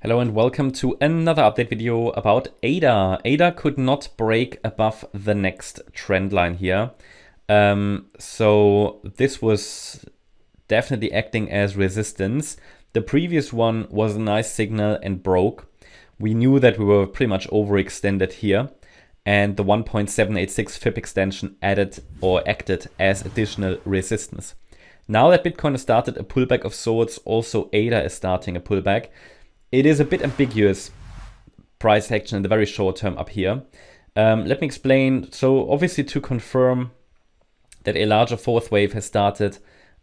Hello and welcome to another update video about ADA. ADA could not break above the next trend line here. So this was definitely acting as resistance. The previous one was a nice signal and broke. We knew that we were pretty much overextended here, and the 1.786 FIB extension added or acted as additional resistance. Now that Bitcoin has started a pullback of sorts, also ADA is starting a pullback. It is a bit ambiguous price action in the very short term up here. Let me explain. So obviously to confirm that a larger fourth wave has started,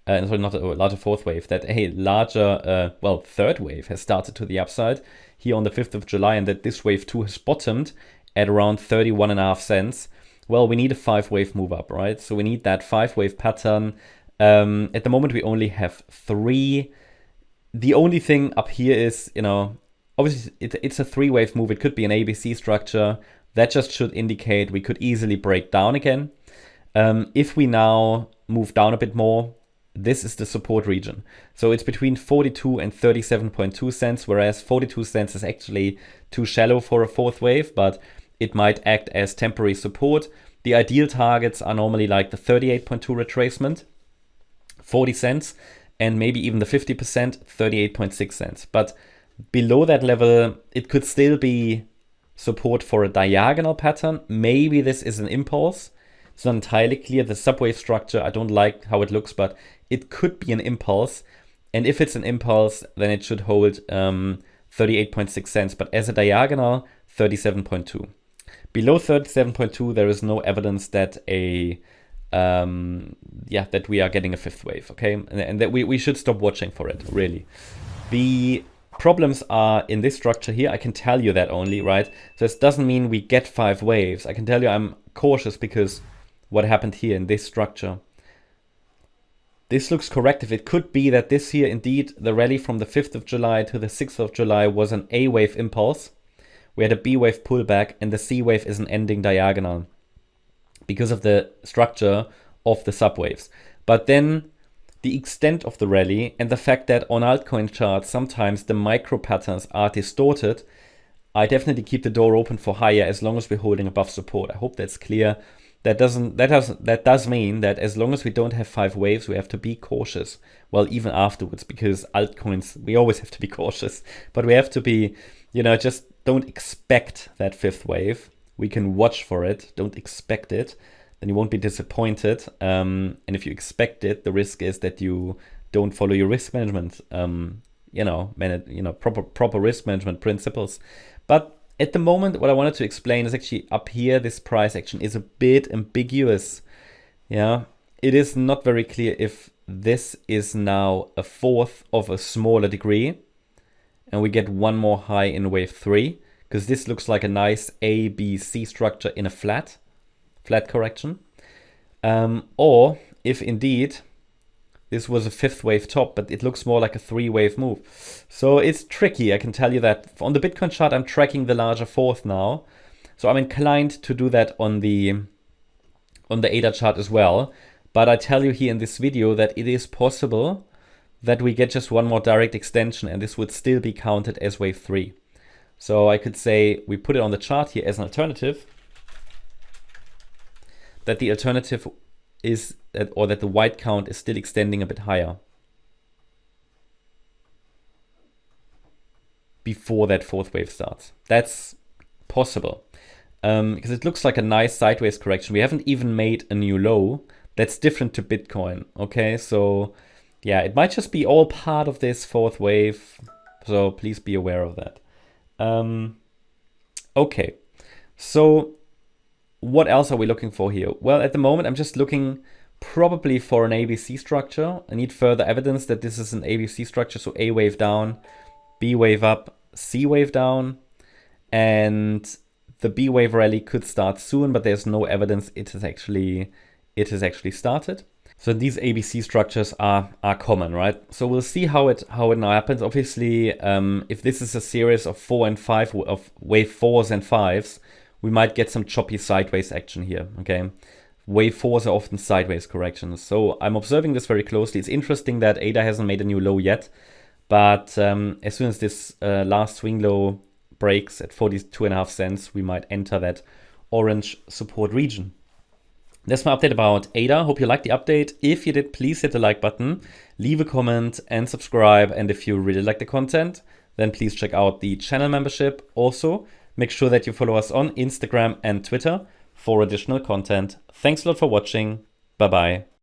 sorry, not a larger fourth wave, that a larger, third wave has started to the upside here on the 5th of July, and that this wave 2 has bottomed at around 31.5 cents. Well, we need a 5-wave move up, right? So we need that 5-wave pattern. At the moment, we only have 3. The only thing up here is, obviously it's a 3-wave move. It could be an ABC structure. That just should indicate we could easily break down again. If we now move down a bit more, this is the support region. So it's between 42 and 37.2 cents, whereas 42 cents is actually too shallow for a fourth wave, but it might act as temporary support. The ideal targets are normally like the 38.2 retracement, 40 cents, and maybe even the 50%, 38.6 cents. But below that level, it could still be support for a diagonal pattern. Maybe this is an impulse. It's not entirely clear. The subwave structure, I don't like how it looks, but it could be an impulse. And if it's an impulse, then it should hold 38.6 cents. But as a diagonal, 37.2. Below 37.2, there is no evidence that that we are getting a fifth wave, okay? And that we should stop watching for it, really. The problems are in this structure here. I can tell you that only, right? So this doesn't mean we get 5 waves. I can tell you I'm cautious because what happened here in this structure. This looks corrective. It could be that this here, indeed, the rally from the 5th of July to the 6th of July was an A wave impulse. We had a B wave pullback, and the C wave is an ending diagonal because of the structure of the subwaves. But then the extent of the rally and the fact that on altcoin charts sometimes the micro patterns are distorted, I definitely keep the door open for higher as long as we're holding above support. I hope that's clear. That does mean that as long as we don't have 5 waves, we have to be cautious. Well, even afterwards, because altcoins, we always have to be cautious, but we have to be, just don't expect that 5th wave. We can watch for it, don't expect it, then you won't be disappointed. And if you expect it, the risk is that you don't follow your risk management, proper risk management principles. But at the moment, what I wanted to explain is actually up here, this price action is a bit ambiguous. Yeah, it is not very clear if this is now a fourth of a smaller degree, and we get one more high in wave 3. Because this looks like a nice A, B, C structure in a flat correction. Or if indeed this was a 5th wave top, but it looks more like a 3-wave move. So it's tricky, I can tell you that. On the Bitcoin chart, I'm tracking the larger fourth now. So I'm inclined to do that on the ADA chart as well. But I tell you here in this video that it is possible that we get just one more direct extension, and this would still be counted as wave 3. So I could say we put it on the chart here as an alternative, that the alternative is that, or that the white count is still extending a bit higher before that 4th wave starts. That's possible because it looks like a nice sideways correction. We haven't even made a new low. That's different to Bitcoin. Okay, so yeah, it might just be all part of this 4th wave. So please be aware of that. Okay, so what else are we looking for here? Well, at the moment, I'm just looking probably for an ABC structure. I need further evidence that this is an ABC structure. So A wave down, B wave up, C wave down, and the B wave rally could start soon, but there's no evidence it has actually started. So these ABC structures are common, right? So we'll see how it now happens. Obviously, if this is a series of 4 and 5 of wave 4s and 5s, we might get some choppy sideways action here. Okay, wave 4s are often sideways corrections. So I'm observing this very closely. It's interesting that ADA hasn't made a new low yet, But as soon as this last swing low breaks at 42.5 cents, we might enter that orange support region. That's my update about ADA. Hope you liked the update. If you did, please hit the like button, leave a comment and subscribe. And if you really like the content, then please check out the channel membership. Also, make sure that you follow us on Instagram and Twitter for additional content. Thanks a lot for watching. Bye-bye.